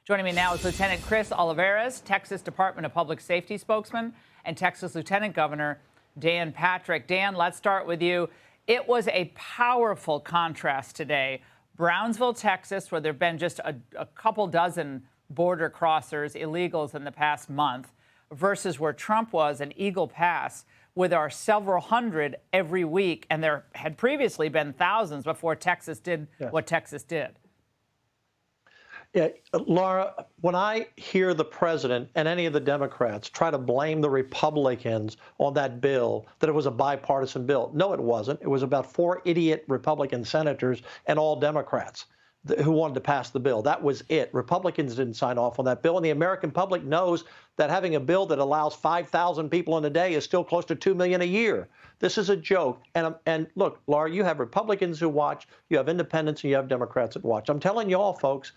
Joining me now is Lieutenant Chris Olivarez, Texas Department of Public Safety spokesman, and Texas Lieutenant Governor Dan Patrick. Dan, let's start with you. It was a powerful contrast today. Brownsville, Texas, where there have been just a couple dozen border crossers, illegals in the past month, versus where Trump was in Eagle Pass, with our several hundred every week. And there had previously been thousands before Texas did what Texas did. Yeah, Laura, when I hear the president and any of the Democrats try to blame the Republicans on that bill, that it was a bipartisan bill. No, it wasn't. It was about 4 idiot Republican senators and all Democrats who wanted to pass the bill. That was it. Republicans didn't sign off on that bill. And the American public knows that having a bill that allows 5,000 people in a day is still close to 2 million a year. This is a joke. And look, Laura, you have Republicans who watch, you have independents, and you have Democrats that watch. I'm telling you all, folks,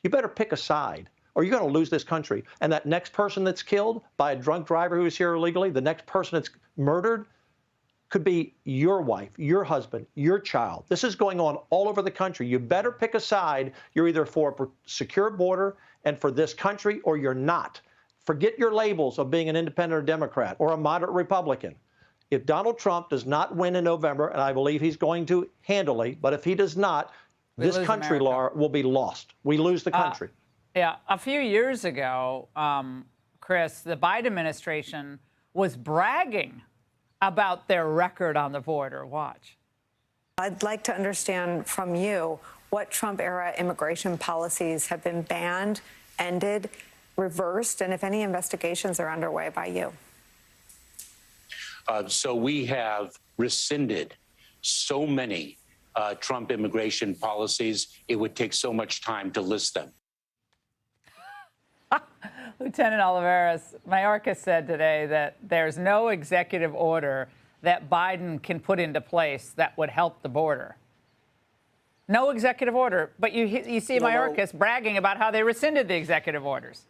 you better pick a side, or you're going to lose this country. And that next person that's killed by a drunk driver who is here illegally, the next person that's murdered, could be your wife, your husband, your child. This is going on all over the country. You better pick a side. You're either for a secure border and for this country, or you're not. Forget your labels of being an independent or Democrat or a moderate Republican. If Donald Trump does not win in November, and I believe he's going to handily, but if he does not, this country, Laura, will be lost. We lose the country. Yeah. A few years ago, Chris, the Biden administration was bragging about their record on the border. Watch. I'd like to understand from you what Trump-era immigration policies have been banned, ended, reversed, and if any investigations are underway by you. So we have rescinded so many Trump immigration policies, it would take so much time to list them. Lieutenant Olivarez, Mayorkas said today that there's no executive order that Biden can put into place that would help the border. No executive order. But you see Mayorkas bragging about how they rescinded the executive orders.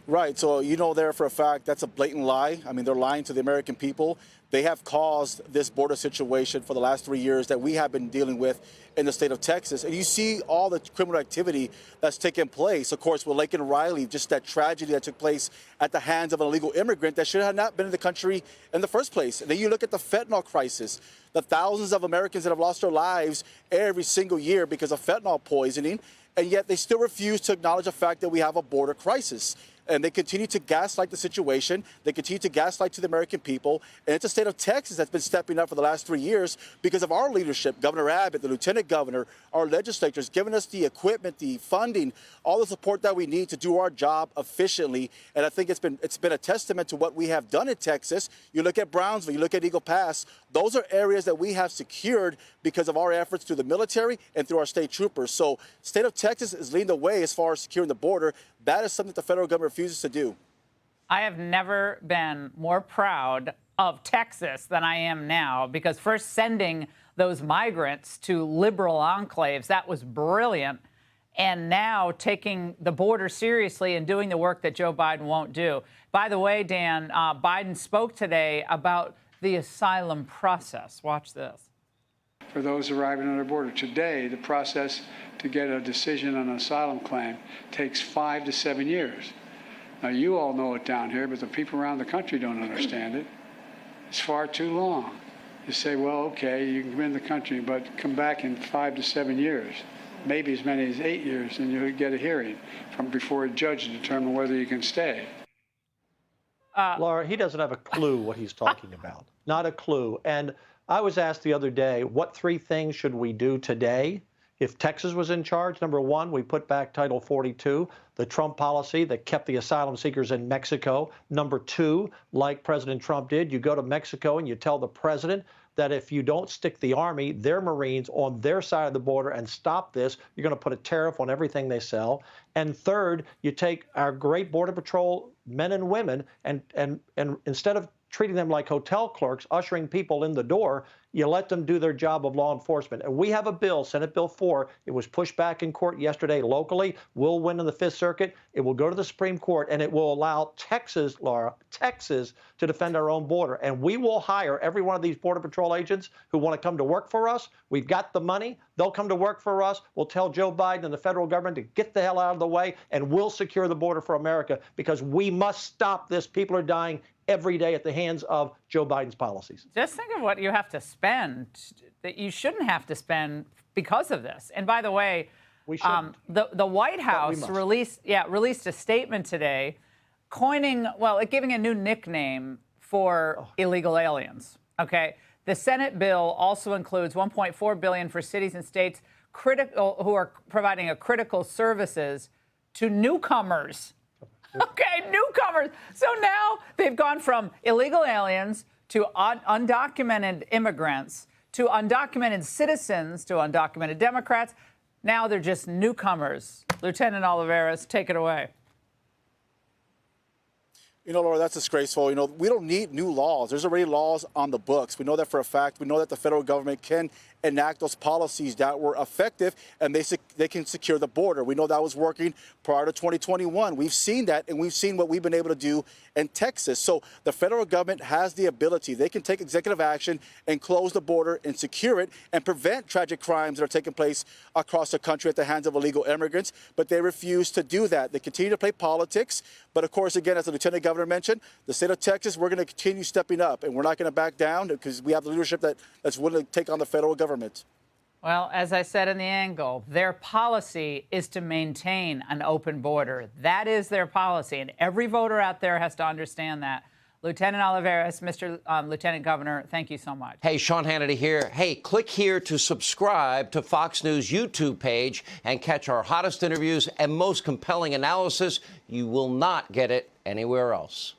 Right. So, you know, there for a fact, that's a blatant lie. I mean, they're lying to the American people. They have caused this border situation for the last 3 years that we have been dealing with in the state of Texas. And you see all the criminal activity that's taken place, of course, with Laken Riley, just that tragedy that took place at the hands of an illegal immigrant that should have not been in the country in the first place. And then you look at the fentanyl crisis, the thousands of Americans that have lost their lives every single year because of fentanyl poisoning, and yet they still refuse to acknowledge the fact that we have a border crisis. And they continue to gaslight the situation. They continue to gaslight to the American people. And it's the state of Texas that's been stepping up for the last 3 years because of our leadership. Governor Abbott, the lieutenant governor, our legislators, giving us the equipment, the funding, all the support that we need to do our job efficiently. And I think it's been a testament to what we have done in Texas. You look at Brownsville, you look at Eagle Pass. Those are areas that we have secured because of our efforts through the military and through our state troopers. So state of Texas is leading the way as far as securing the border. That is something the federal government refuses to do. I have never been more proud of Texas than I am now, because first sending those migrants to liberal enclaves, that was brilliant. And now taking the border seriously and doing the work that Joe Biden won't do. By the way, Dan, Biden spoke today about the asylum process. Watch this. For those arriving at our border today, the process to get a decision on an asylum claim takes 5 to 7 years. Now, you all know it down here, but the people around the country don't understand it. It's far too long. You say, well, okay, you can come in the country, but come back in 5 to 7 years, maybe as many as 8 years, and you'll get a hearing from before a judge to determine whether you can stay. Laura, he doesn't have a clue what he's talking about. Not a clue. And I was asked the other day, what 3 things should we do today if Texas was in charge? Number 1, we put back Title 42, the Trump policy that kept the asylum seekers in Mexico. Number 2, like President Trump did, you go to Mexico and you tell the president that if you don't stick the Army, their Marines, on their side of the border and stop this, you're going to put a tariff on everything they sell. And third, you take our great Border Patrol men and women and instead of treating them like hotel clerks, ushering people in the door, You let them do their job of law enforcement. And we have a bill, Senate Bill 4. It was pushed back in court yesterday locally. We'll win in the Fifth Circuit. It will go to the Supreme Court, and it will allow Texas, Laura, Texas, to defend our own border. And we will hire every one of these Border Patrol agents who want to come to work for us. We've got the money. They'll come to work for us. We'll tell Joe Biden and the federal government to get the hell out of the way, and we'll secure the border for America, because we must stop this. People are dying every day at the hands of Joe Biden's policies. Just think of what you have to spend that you shouldn't have to spend because of this. And by the way, We shouldn't. the White House released a statement today giving a new nickname for illegal aliens. Okay. The Senate bill also includes $1.4 billion for cities and states who are providing a critical services to newcomers. Okay, newcomers. So now they've gone from illegal aliens to undocumented immigrants to undocumented citizens to undocumented Democrats. Now they're just newcomers. Lieutenant Olivarez, take it away. Laura, that's disgraceful. We don't need new laws. There's already laws on the books. We know that for a fact. We know that the federal government can enact those policies that were effective, and they can secure the border. We know that was working prior to 2021. We've seen that, and we've seen what we've been able to do in Texas. So the federal government has the ability. They can take executive action and close the border and secure it and prevent tragic crimes that are taking place across the country at the hands of illegal immigrants. But they refuse to do that. They continue to play politics. But of course, again, as the Lieutenant Governor mentioned, the state of Texas, we're going to continue stepping up, and we're not going to back down because we have the leadership that's willing to take on the federal government. Well, as I said in the Angle, their policy is to maintain an open border. That is their policy, and every voter out there has to understand that. Lieutenant Olivarez, Mr. Lieutenant Governor, thank you so much. Hey, Sean Hannity here. Hey, click here to subscribe to Fox News YouTube page and catch our hottest interviews and most compelling analysis. You will not get it anywhere else.